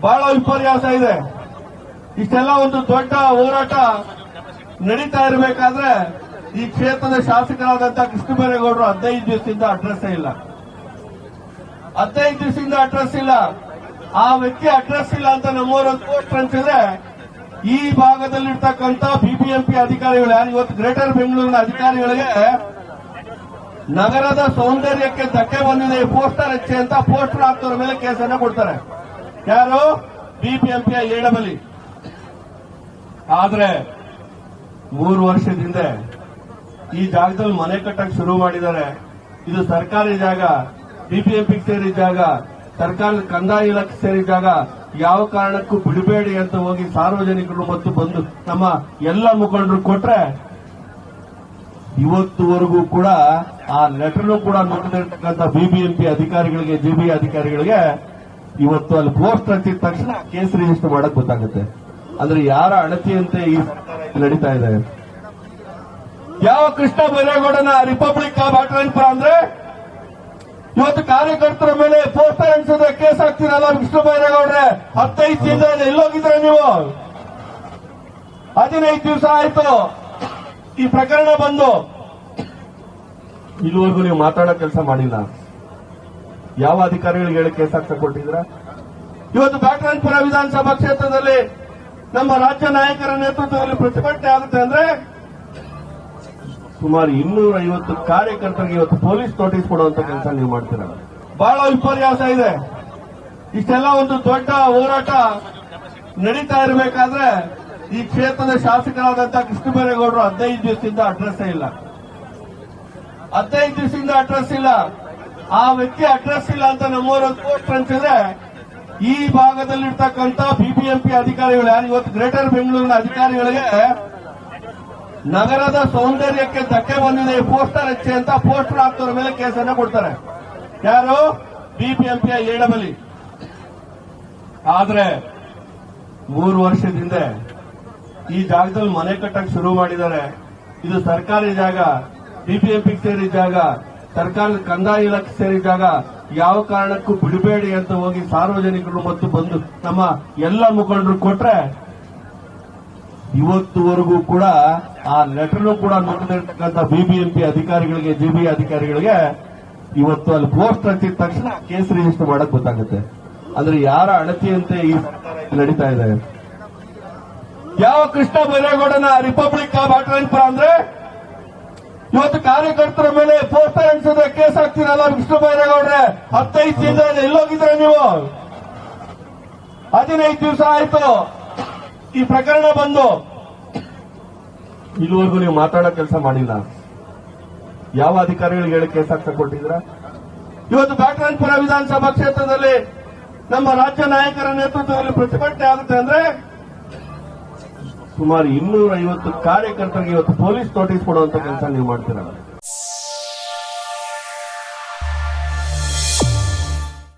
ಬಹಳ ವಿಪರ್ಯಾಸ ಇದೆ. ಇಷ್ಟೆಲ್ಲ ಒಂದು ದೊಡ್ಡ ಹೋರಾಟ ನಡೀತಾ ಇರಬೇಕಾದ್ರೆ ಈ ಕ್ಷೇತ್ರದ ಶಾಸಕರಾದಂತಹ ಕೃಷ್ಣಬೈರೇಗೌಡರು 15 ದಿವಸದಿಂದ ಅಡ್ರೆಸ್ ಇಲ್ಲ. 15 ದಿವಸದಿಂದ ಅಡ್ರೆಸ್ ಇಲ್ಲ. ಆ ವ್ಯಕ್ತಿ ಅಡ್ರೆಸ್ ಇಲ್ಲ ಅಂತ ನಮ್ಮವರು ಪೋಸ್ಟ್ ಹಂಚಿದ್ರೆ ಈ ಭಾಗದಲ್ಲಿರ್ತಕ್ಕಂಥ ಬಿಬಿಎಂಪಿ ಅಧಿಕಾರಿಗಳು ಯಾರು ಇವತ್ತು ಗ್ರೇಟರ್ ಬೆಂಗಳೂರಿನ ಅಧಿಕಾರಿಗಳಿಗೆ ನಗರದ ಸೌಂದರ್ಯಕ್ಕೆ ಧಕ್ಕೆ ಬಂದಿದೆ, ಪೋಸ್ಟರ್ ಹಚ್ಚಿ ಅಂತ ಪೋಸ್ಟರ್ ಹಾಕ್ತವ್ರ ಮೇಲೆ ಕೇಸನ್ನ ಕೊಡ್ತಾರೆ. ಯಾರು? ಬಿಬಿಎಂಪಿಯ ಎಡಬಲಿ. ಆದ್ರೆ 3 ವರ್ಷದಿಂದ ಈ ಜಾಗದಲ್ಲಿ ಮನೆ ಕಟ್ಟಕ್ಕೆ ಶುರು ಮಾಡಿದ್ದಾರೆ. ಇದು ಸರ್ಕಾರಿ ಜಾಗ, ಬಿಬಿಎಂಪಿಗೆ ಸೇರಿದ ಜಾಗ, ಸರ್ಕಾರದ ಕಂದಾಯ ಇಲಾಖೆ ಸೇರಿದ ಜಾಗ. ಯಾವ ಕಾರಣಕ್ಕೂ ಬಿಡಬೇಡಿ ಅಂತ ಹೋಗಿ ಸಾರ್ವಜನಿಕರು ಮತ್ತು ಬಂದು ನಮ್ಮ ಎಲ್ಲ ಮುಖಂಡರು ಕೊಟ್ರೆ ಇವತ್ತುವರೆಗೂ ಕೂಡ ಆ ಲೆಟರ್ನು ಕೂಡ ನುಡಿದಿರ್ತಕ್ಕಂಥ ಬಿಬಿಎಂಪಿ ಅಧಿಕಾರಿಗಳಿಗೆ, ಜಿಬಿ ಅಧಿಕಾರಿಗಳಿಗೆ ಇವತ್ತು ಅಲ್ಲಿ ಪೋಸ್ಟ್ ಹಚ್ಚಿದ ತಕ್ಷಣ ಕೇಸ್ ರಿಜಿಸ್ಟರ್ ಮಾಡಕ್ ಗೊತ್ತಾಗುತ್ತೆ. ಅಂದ್ರೆ ಯಾರ ಅಣತಿಯಂತೆ ಈ ಸರ್ಕಾರ ನಡೀತಾ ಇದೆ. ಯಾವ ಕೃಷ್ಣ ಬೈರೇಗೌಡನ ರಿಪಬ್ಲಿಕ್ ಬಾಟರಾಯನಪುರ ಅಂದ್ರೆ ಇವತ್ತು ಕಾರ್ಯಕರ್ತರ ಮೇಲೆ ಪೋಸ್ಟರ್ ಅಂಟಿಸಿದ್ರೆ ಕೇಸ್ ಹಾಕ್ತೀರಲ್ಲ ಕೃಷ್ಣ ಬೈರೇಗೌಡ್ರೆ. 15 ದಿನದಿಂದ ಎಲ್ಲೋಗಿದ್ರೆ ನೀವು? 15 ದಿವಸ ಆಯ್ತು ಈ ಪ್ರಕರಣ ಬಂದು. ಇಲ್ಲಿವರೆಗೂ ನೀವು ಮಾತಾಡೋ ಕೆಲಸ ಮಾಡಿಲ್ಲ. ಯಾವ ಅಧಿಕಾರಿಗಳಿಗೆ ಹೇಳಿ ಕೇಸ್ ಹಾಕ್ತಾ ಕೊಟ್ಟಿದ್ರ? ಇವತ್ತು ಬಾಟರಾಯನಪುರ ವಿಧಾನಸಭಾ ಕ್ಷೇತ್ರದಲ್ಲಿ ನಮ್ಮ ರಾಜ್ಯ ನಾಯಕರ ನೇತೃತ್ವದಲ್ಲಿ ಪ್ರತಿಭಟನೆ ಆಗುತ್ತೆ ಅಂದ್ರೆ ಸುಮಾರು 250 ಕಾರ್ಯಕರ್ತರಿಗೆ ಇವತ್ತು ಪೊಲೀಸ್ ನೋಟಿಸ್ ಕೊಡುವಂತ ಕೆಲಸ ನೀವು ಮಾಡ್ತೀರ. ಬಹಳ ವಿಪರ್ಯಾಸ ಇದೆ. ಇಷ್ಟೆಲ್ಲ ಒಂದು ದೊಡ್ಡ ಹೋರಾಟ ನಡೀತಾ ಇರಬೇಕಾದ್ರೆ ಈ ಕ್ಷೇತ್ರದ ಶಾಸಕರಾದಂತಹ ಕೃಷ್ಣಬೈರೇಗೌಡರು 15 ದಿವಸದಿಂದ ಅಡ್ರೆಸ್ ಇಲ್ಲ. 15 ದಿವಸದಿಂದ ಅಡ್ರೆಸ್ ಇಲ್ಲ. ಆ ವ್ಯಕ್ತಿ ಅಡ್ರೆಸ್ ಇಲ್ಲ ಅಂತ ನಮ್ಮವರು ಪೋಸ್ಟ್ ಹಂಚಿದ್ರೆ ಈ ಭಾಗದಲ್ಲಿರ್ತಕ್ಕಂಥ ಬಿಬಿಎಂಪಿ ಅಧಿಕಾರಿಗಳು ಯಾರು ಇವತ್ತು ಗ್ರೇಟರ್ ಬೆಂಗಳೂರಿನ ಅಧಿಕಾರಿಗಳಿಗೆ ನಗರದ ಸೌಂದರ್ಯಕ್ಕೆ ಧಕ್ಕೆ ಬಂದಿದೆ, ಪೋಸ್ಟರ್ ಹಚ್ಚಿ ಅಂತ ಪೋಸ್ಟರ್ ಹಾಕ್ತವ್ರ ಮೇಲೆ ಕೇಸನ್ನ ಕೊಡ್ತಾರೆ. ಯಾರು? ಬಿಬಿಎಂಪಿಯ ಎಡಬಲಿ. ಆದ್ರೆ 3 ವರ್ಷದಿಂದ ಈ ಜಾಗದಲ್ಲಿ ಮನೆ ಕಟ್ಟಕ್ಕೆ ಶುರು ಮಾಡಿದ್ದಾರೆ. ಇದು ಸರ್ಕಾರಿ ಜಾಗ, ಬಿಬಿಎಂಪಿಗೆ ಸೇರಿದ ಜಾಗ, ಸರ್ಕಾರದ ಕಂದಾಯ ಇಲಾಖೆ ಸೇರಿದ ಜಾಗ. ಯಾವ ಕಾರಣಕ್ಕೂ ಬಿಡಬೇಡಿ ಅಂತ ಹೋಗಿ ಸಾರ್ವಜನಿಕರು ಮತ್ತು ಬಂದು ನಮ್ಮ ಎಲ್ಲ ಮುಖಂಡರು ಕೊಟ್ರೆ ಇವತ್ತುವರೆಗೂ ಕೂಡ ಆ ಲೆಟರ್ನು ಕೂಡ ನುಡಿದಿರ್ತಕ್ಕಂಥ ಬಿಬಿಎಂಪಿ ಅಧಿಕಾರಿಗಳಿಗೆ, ಜಿಬಿ ಅಧಿಕಾರಿಗಳಿಗೆ ಇವತ್ತು ಅಲ್ಲಿ ಪೋಸ್ಟ್ ಹಚ್ಚಿದ ತಕ್ಷಣ ಕೇಸ್ ರಿಜಿಸ್ಟರ್ ಮಾಡಕ್ ಗೊತ್ತಾಗುತ್ತೆ. ಅಂದ್ರೆ ಯಾರ ಅಣತಿಯಂತೆ ಈ ಸರ್ಕಾರ ನಡೀತಾ ಇದೆ. ಯಾವ ಕೃಷ್ಣ ಬೈರೇಗೌಡನ ರಿಪಬ್ಲಿಕ್ ಬಾಟರಾಯನಪುರ ಅಂದ್ರೆ ಇವತ್ತು ಕಾರ್ಯಕರ್ತರ ಮೇಲೆ ಪೋಸ್ಟರ್ ಅಂಟಿಸಿದ್ರೆ ಕೇಸ್ ಹಾಕ್ತೀರಲ್ಲ ಕೃಷ್ಣ ಬೈರೇಗೌಡ್ರೆ. 15 ದಿನದಿಂದ ಎಲ್ಲೋಗಿದ್ರೆ ನೀವು? 15 ದಿವಸ ಆಯ್ತು ಈ ಪ್ರಕರಣ ಬಂದು. ಇಲ್ಲಿವರೆಗೂ ನೀವು ಮಾತಾಡೋ ಕೆಲಸ ಮಾಡಿಲ್ಲ. ಯಾವ ಅಧಿಕಾರಿಗಳಿಗೆ ಹೇಳಿ ಕೇಸ್ ಹಾಕ್ತಾ ಕೊಟ್ಟಿದ್ರ? ಇವತ್ತು ಬಾಟರಾಯನಪುರ ವಿಧಾನಸಭಾ ಕ್ಷೇತ್ರದಲ್ಲಿ ನಮ್ಮ ರಾಜ್ಯ ನಾಯಕರ ನೇತೃತ್ವದಲ್ಲಿ ಪ್ರತಿಭಟನೆ ಆಗುತ್ತೆ ಅಂದ್ರೆ ಸುಮಾರು 250 ಕಾರ್ಯಕರ್ತರಿಗೆ ಇವತ್ತು ಪೊಲೀಸ್ ನೋಟಿಸ್ ಕೊಡುವಂತ ಕೆಲಸ ನೀವು ಮಾಡ್ತೀರ.